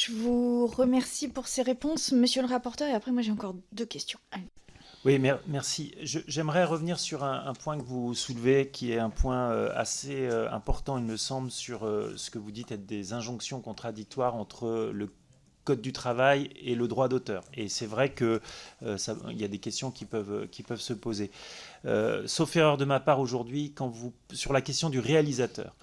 Je vous remercie pour ces réponses, monsieur le rapporteur, et après, moi, j'ai encore 2 questions. Allez. Oui, merci. J'aimerais revenir sur un point que vous soulevez, qui est un point assez important, il me semble, sur ce que vous dites être des injonctions contradictoires entre le Code du travail et le droit d'auteur. Et c'est vrai qu'il y a des questions qui peuvent se poser. Sauf erreur de ma part aujourd'hui, sur la question du réalisateur.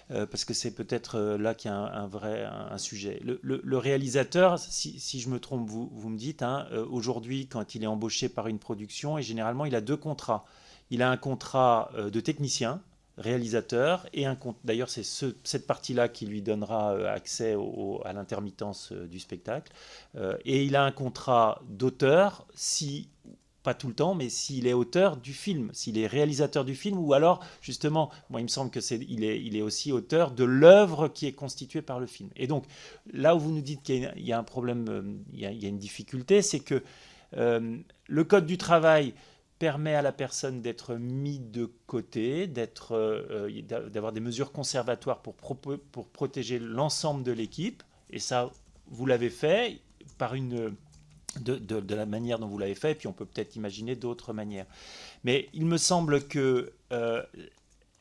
Parce que c'est peut-être là qu'il y a un sujet. Le réalisateur, si je me trompe, vous me dites, hein, aujourd'hui, quand il est embauché par une production, et généralement, il a 2 contrats. Il a un contrat de technicien, réalisateur, et d'ailleurs, c'est cette partie-là qui lui donnera accès à l'intermittence du spectacle. Et il a un contrat d'auteur, si pas tout le temps, mais s'il est auteur du film, s'il est réalisateur du film, ou alors, justement, moi, il me semble il est aussi auteur de l'œuvre qui est constituée par le film. Et donc, là où vous nous dites qu'il y a un problème, il y a une difficulté, c'est que le Code du travail permet à la personne d'être mis de côté, d'avoir des mesures conservatoires pour protéger l'ensemble de l'équipe, et ça, vous l'avez fait par de la manière dont vous l'avez fait, et puis on peut peut-être imaginer d'autres manières. Mais il me semble que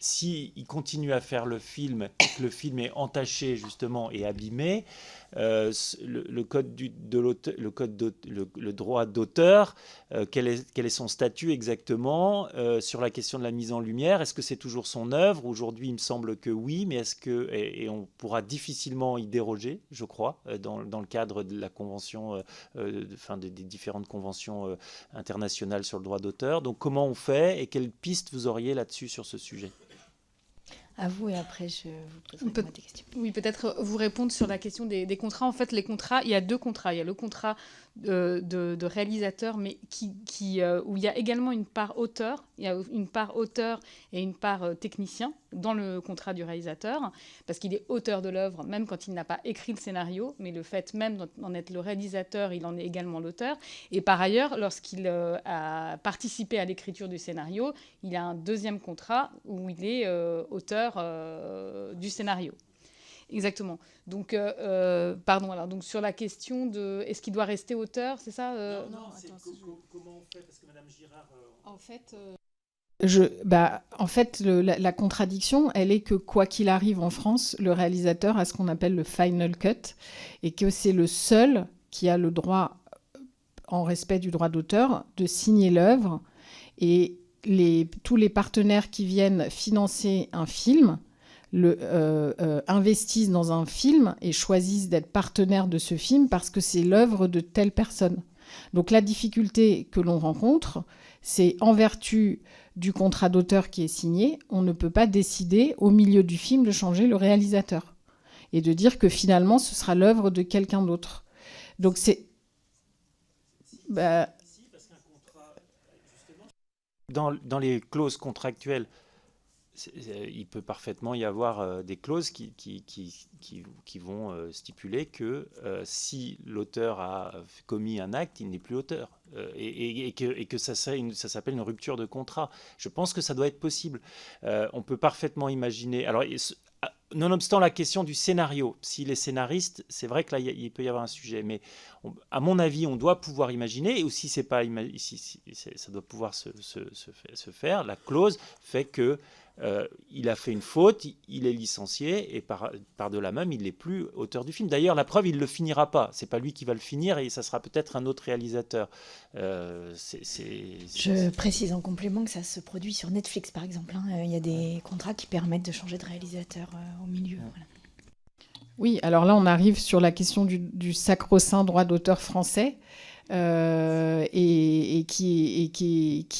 s'il continue à faire le film, et que le film est entaché justement et abîmé, le code de l'auteur, le droit d'auteur, quel est son statut exactement sur la question de la mise en lumière? Est-ce que c'est toujours son œuvre? Aujourd'hui, il me semble que oui, mais est-ce que et on pourra difficilement y déroger, je crois, dans le cadre de la convention, des différentes conventions internationales sur le droit d'auteur. Donc, comment on fait et quelles pistes vous auriez là-dessus sur ce sujet? À vous, et après, je vous poserai Peut- moi des questions. Oui, peut-être vous répondre sur la question des contrats. En fait, les contrats, il y a 2 contrats. Il y a le contrat de réalisateur, mais où il y a également une part auteur. Il y a une part auteur et une part technicien dans le contrat du réalisateur, parce qu'il est auteur de l'œuvre, même quand il n'a pas écrit le scénario, mais le fait même d'en être le réalisateur, il en est également l'auteur. Et par ailleurs, lorsqu'il a participé à l'écriture du scénario, il a un 2e contrat où il est auteur du scénario. Exactement. Donc, pardon. Alors, donc sur la question de est-ce qu'il doit rester auteur, c'est ça Non, c'est comment on fait? Parce que Madame Girard. En fait, en fait, la contradiction, elle est que quoi qu'il arrive en France, le réalisateur a ce qu'on appelle le final cut, et que c'est le seul qui a le droit, en respect du droit d'auteur, de signer l'œuvre. Et tous les partenaires qui viennent financer un film investissent dans un film et choisissent d'être partenaires de ce film parce que c'est l'œuvre de telle personne. Donc la difficulté que l'on rencontre, c'est en vertu du contrat d'auteur qui est signé, on ne peut pas décider au milieu du film de changer le réalisateur et de dire que finalement ce sera l'œuvre de quelqu'un d'autre. Donc c'est... Si, parce qu'un contrat, justement. Dans les clauses contractuelles, il peut parfaitement y avoir des clauses qui vont stipuler que si l'auteur a commis un acte, il n'est plus auteur. Et que ça s'appelle une rupture de contrat. Je pense que ça doit être possible. On peut parfaitement imaginer. Alors, nonobstant la question du scénario, si les scénaristes, c'est vrai que là, il peut y avoir un sujet, mais à mon avis, on doit pouvoir imaginer, et aussi c'est pas, ça doit pouvoir se faire, la clause fait que il a fait une faute, il est licencié, et par-delà même, il n'est plus auteur du film. D'ailleurs, la preuve, il ne le finira pas. C'est pas lui qui va le finir, et ça sera peut-être un autre réalisateur. Je précise en complément que ça se produit sur Netflix, par exemple. Il y a des contrats qui permettent de changer de réalisateur au milieu. Voilà. Oui, alors là, on arrive sur la question du sacro-saint droit d'auteur français. Et qui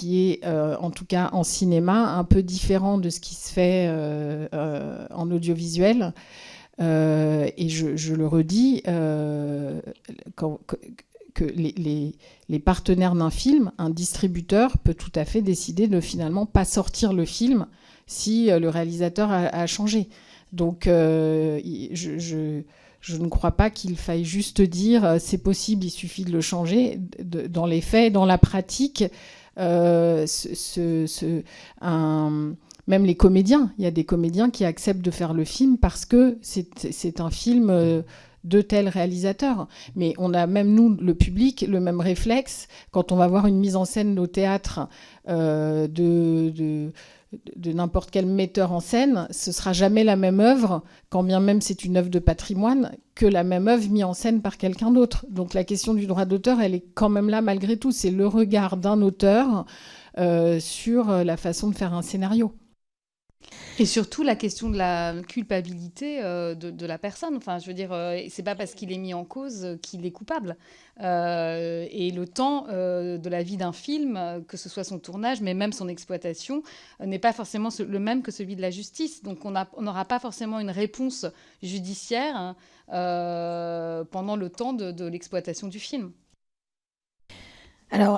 est en tout cas en cinéma, un peu différent de ce qui se fait en audiovisuel. Et je le redis, que les partenaires d'un film, un distributeur peut tout à fait décider de finalement pas sortir le film si le réalisateur a changé. Donc, je ne crois pas qu'il faille juste dire c'est possible, il suffit de le changer. Dans les faits, dans la pratique, même les comédiens, il y a des comédiens qui acceptent de faire le film parce que c'est un film de tel réalisateur. Mais on a même, nous, le public, le même réflexe quand on va voir une mise en scène au théâtre de n'importe quel metteur en scène. Ce sera jamais la même œuvre, quand bien même c'est une œuvre de patrimoine, que la même œuvre mise en scène par quelqu'un d'autre. Donc la question du droit d'auteur, elle est quand même là malgré tout. C'est le regard d'un auteur sur la façon de faire un scénario. Et surtout la question de la culpabilité de la personne. Enfin, je veux dire, c'est pas parce qu'il est mis en cause qu'il est coupable. Et le temps de la vie d'un film, que ce soit son tournage, mais même son exploitation, n'est pas forcément le même que celui de la justice. Donc on n'aura pas forcément une réponse judiciaire pendant le temps de l'exploitation du film. Alors,